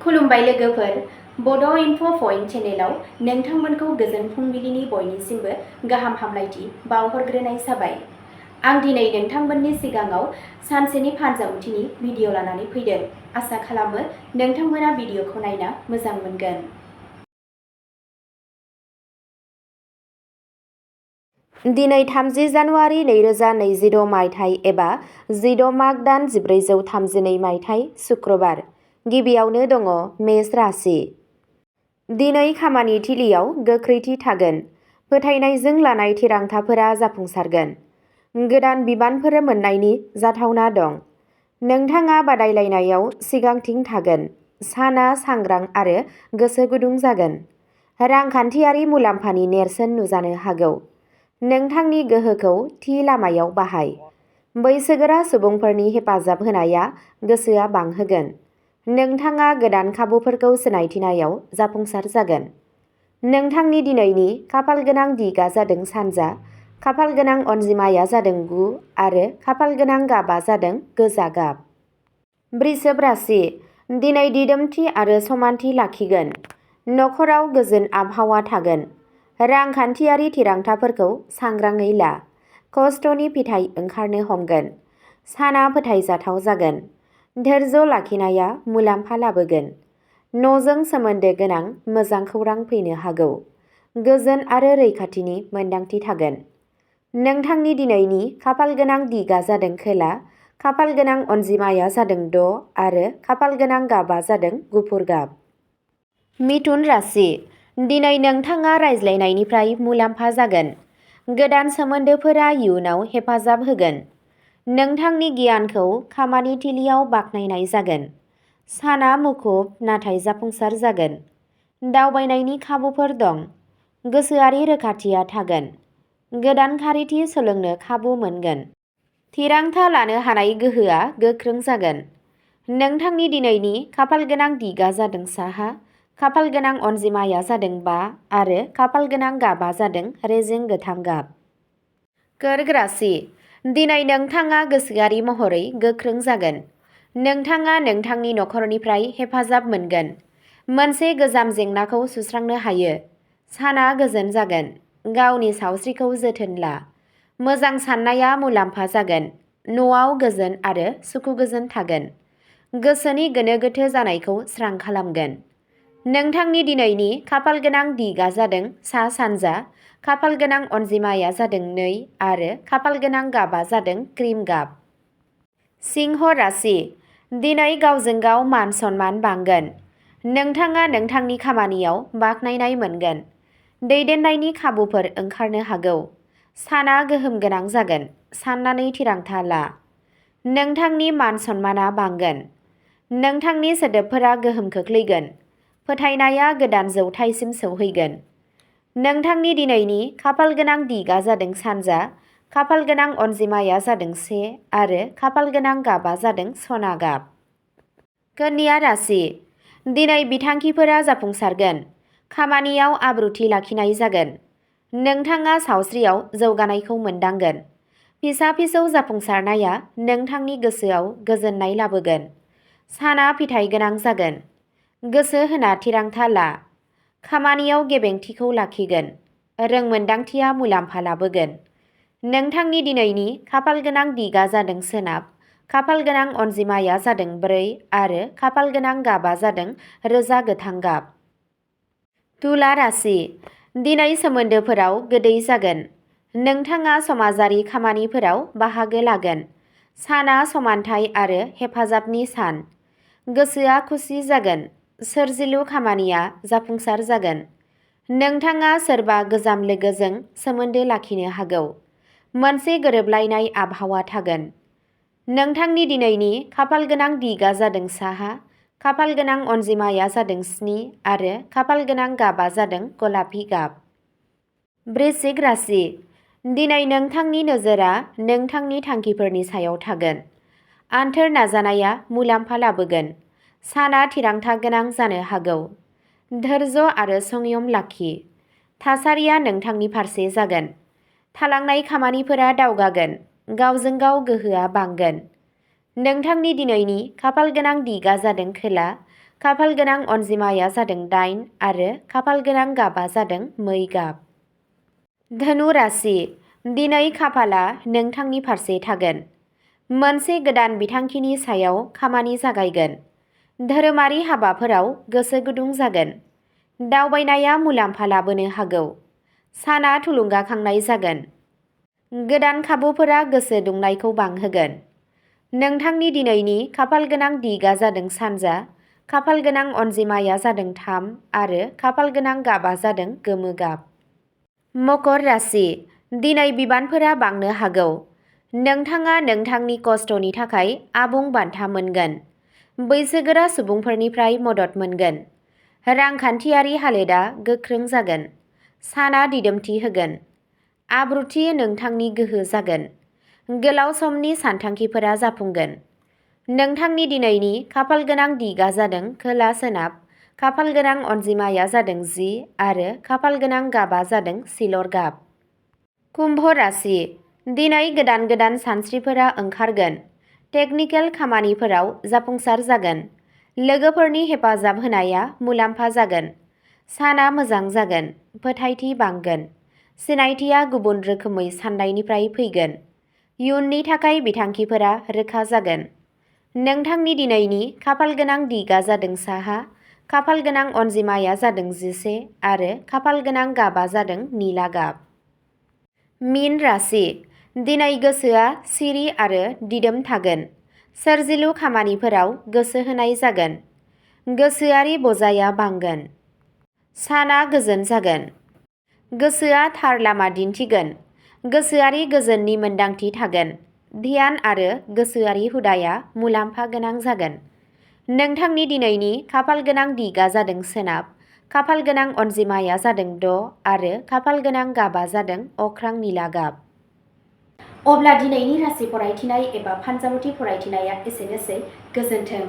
खुलुमबाय लोगोफोर, बड' इनफ' पइन्ट चेनेलाव नोंथांमोनखौ गोजोन फुंबिलिनि बयनिसिमबो गाहाम हामलायथि बावहरग्रोनाय जाबाय। आं दिनै नोंथांमोननि सिगाङाव सानसेनि फानजामुथिनि भिडिअ' लानानै फैदों। आसा खालामो नोंथांमोना भिडिअ'खौ नायना मोजां मोनगोन। दिनै 30 जानुवारि 2026 मायथाइ एबा 10 माग दान 1432 मायथाइ सुक्रबार। गिबियावनो दङ मेष राशि। दिनै खामानि थिलियाव गोख्रैथि थागोन। फोथायनायजों लानाय थिरांथाफोरा जाफुंसारगोन। गोदान बिबानफोर मोननायनि जाथावना दं। नोंथाङा बादायलायनायाव सिगांथिं थागोन। साना सांग्रां आरो गोसो गुदुं जागोन। रांखान्थियारि मुलाम्फानि नेरसोन नुजानो हागौ। नोंथांनि गोहोखौ थि लामायाव बाहाय। बैसोगोरा सुबुंफोरनि हेफाजाब होनाया गोसोआ बांहोगोन। नोंथाङा गोदान खाबुफोरखौ सिनायथिनायाव जाफुंसार जागोन। नोंथांनि दिनैनि खाफालगोनां दिगा जादों सानजा, खाफालगोनां अनजिमाया जादों 9 आरो खाफालगोनां गाबा जादों गोजा गाब। वृषभ राशि। दिनै दिदोमथि आरो समानथि लाखिगोन। नखराव गोजोन आबहावा थागोन। रांखान्थियारि थिरांथाफोरखौ सांग्राङै ला। खस्थ'नि फिथाइ ओंखारनो हमगोन। साना फोथायजाथाव जागोन। धैर्य लाखिनाया मुलाम्फा लाबोगोन। न'जों सोमोन्दो गोनां मोजां खौरां फैनो हागौ। गोजोन आरो रैखाथिनि मोन्दांथि थागोन। नोंथांनि दिनैनि खाफालगोनां दिगा जादों खोला, खाफालगोनां अनजिमाया जादों 6 आरो खाफालगोनां गाबा जादों गुफुर गाब। मिथुन राशि। दिनै नोंथाङा रायज्लायनायनिफ्राय मुलाम्फा जागोन। गोदान सोमोन्दोफोरा इयुनाव हेफाजाब होगोन। नोंथांनि गियानखौ खामानि थिलियाव बाख्नायनाय जागोन। साना मुखुब नाथाय जाफुंसार जागोन। दावबायनायनि खाबुफोर दं। गोसोआरि रोखाथिया थागोन। गोदान खारिथि सोलोंनो खाबु मोनगोन। थिरांथा लानो हानाय गोहोआ गोख्रों जागोन। नोंथांनि दिनैनि खाफालगोनां दिगा जादों साहा, खाफालगोनां अनजिमाया जादों 5 आरो खाफालगोनां गाबा जादों रेजें गोथां गाब। कर्क राशि। दिनै नोंथाङा गोसोआरि महरै गोख्रों जागोन। नोंथाङा नोंथांनि नखरनिफ्राय हेफाजाब मोनगोन। मोनसे गोजाम जेंनाखौ सुस्रांनो हायो। साना गोजोन जागोन। गावनि सावस्रिखौ जोथोन ला। मोजां साननाया मुलाम्फा जागोन। न'आव गोजोन आरो सुखु गोजोन थागोन। गोसोनि गोनो गोथो जानायखौ स्रां खालामगोन। नोंथांनि दिनैनि खाफालगोनां दिगा जादों सा सानजा, खाफालगोनां अनजिमाया जादों 2 आरो खाफालगोनां गाबा जादों क्रिम गाब। सिंह राशि। दिनै गावजों गाव मान सनमान बांगोन। नोंथाङा नोंथांनि खामानियाव बाख्नायनाय मोनगोन। दैदेननायनि खाबुफोर ओंखारनो हागौ। साना गोहोम गोनां जागोन। साननानै थिरांथा ला। नोंथांनि मान सनमाना बांगोन। नोंथांनि सोदोबफोरा गोहोम खोख्लैगोन। फोथायनाया गोदान जौथायसिम सौहैगोन। नोंथांनि दिनैनि खाफालगोनां दिगा जादों सानजा, खाफालगोनां अनजिमाया जादों 1 आरो खाफालगोनां गाबा जादों सना गाब। कन्या राशि। दिनै बिथांखिफोरा जाफुंसारगोन। खामानियाव आब्रुथि लाखिनाय जागोन। नोंथाङा सावस्रियाव जौगानायखौ मोनदांगोन। फिसा-फिसौ जाफुंसारनाया नोंथांनि गोसोआव गोजोननाय लाबोगोन। साना फिथाइ गोनां जागोन। गोसो होना थिरांथा ला। खामानियाव गेबेंथिखौ लाखिगोन। रोंमोनदांथिया मुलाम्फा लाबोगोन। नोंथांनि दिनैनि खाफालगोनां दिगा जादों सोनाब, खाफालगोनां अनजिमाया जादों 4 आरो खाफालगोनां गाबा जादों रोजा गोथां गाब। तुला राशि। दिनै सोमोन्दोफोराव गोदै जागोन। नोंथाङा समाजारि खामानिफोराव बाहागो लागोन। साना समानथाय आरो हेफाजाबनि सान। गोसोआ खुसि जागोन। सोरजिलु खामानिया जाफुंसार जागोन। नोंथाङा सोरबा गोजाम लोगोजों सोमोन्दो लाखिनो हागौ। मोनसे गोरोबलायनाय आबहावा थागोन। नोंथांनि दिनैनि खाफालगोनां दिगा जादों साहा, खाफालगोनां अनजिमाया जादों 7 आरो खाफालगोनां गाबा जादों गलापि गाब। वृश्चिक राशि। दिनै नोंथांनि नोजोरा नोंथांनि थांखिफोरनि सायाव थागोन। आन्थोर नाजानाया मुलाम्फा लाबोगोन। साना थिरांथा गोनां जानो हागौ। धैर्य आरो संयम लाखि। थासारिया नोंथांनि फारसे जागोन। थालांनाय खामानिफोरा दावगागोन। गावजों गाव गोहोआ बांगोन। नोंथांनि दिनैनि खाफालगोनां दिगा जादों खोला, खाफाल गोनां अनजिमाया जादों 8 आरो खाफाल गोनां गाबा जादों मै गाब। धनु राशि, दिनै खाफाला नोंथांनि फारसे थागोन। मोनसे गोदान बिथांखिनि सायाव खामानि जागायगोन। धोरोमारि हाबाफोराव गोसो गुदुं जागोन। दावबायनाया मुलाम्फा लाबोनो हागौ। साना थुलुंगाखांनाय जागोन। गोदान खाबुफोरा गोसो दुंनायखौ बांहोगोन। नोंथांनि दिनैनि खाफाल गोनां दिगा जादों सानजा, खाफाल गोनां अनजिमाया जादों 3 आरो खाफाल गोनां गाबा जादों गोमो गाब। मकर राशि, दिनै बिबानफोरा बांनो हागौ। नोंथाङा नोंथांनि खस्थ'नि थाखाय आबुं बान्था मोनगोन। बैसोगोरा सुबुंफोरनिफ्राय मदद मोनगोन। रांखान्थियारि हालोदा गोख्रों जागोन। साना दिदोमथि होगोन। आब्रुथि नोंथांनि गोहो जागोन। गोलाव समनि सानथांखिफोरा जाफुंगोन। नोंथांनि दिनैनि खाफाल गोनां दिगा जादों खोला सोनाब, खाफाल गोनां अनजिमाया जादों 10 आरो खाफाल गोनां गाबा जादों सिलर गाब। कुम्भ राशि, दिनै गोदान गोदान सानस्रिफोरा ओंखारगोन। टेकनिकेल खामानिफोराव जाफुंसार जागोन। लोगोफोरनि हेफाजाब होनाया मुलाम्फा जागोन। साना मोजां जागोन। फोथायथि बांगोन। सिनायथिया गुबुन रोखोमै साननायनिफ्राय फैगोन। इयुननि थाखाय बिथांखिफोरा रोखा जागोन। नोंथांनि दिनैनि खाफाल गोनां दिगा जादों साहा, खाफाल गोनां अनजिमाया जादों 11 आरो खाफाल गोनां गाबा जादों निला गाब। मीन राशि, दिनै गोसोआ सिरि आरो दिदोम थागोन। सोरजिलु खामानिफोराव गोसो होनाय जागोन। गोसोआरि बजाया बांगोन। साना गोजोन जागोन। गोसोआ थार लामा दिन्थिगोन। गोसोआरि गोजोननि मोन्दांथि थागोन। ध्यान आरो गोसोआरि हुदाया मुलाम्फा गोनां जागोन। नोंथांनि दिनैनि खाफाल गोनां दिगा जादों सोनाब, खाफाल गोनां अनजिमाया जादों 6 आरो खाफाल गोनां गाबा जादों अख्रां निला गाब। अब्ला दिनैनि राशि फरायथिनाय एबा फानजामुथि फरायथिनाया एसेनोसै। गोजोन्थों।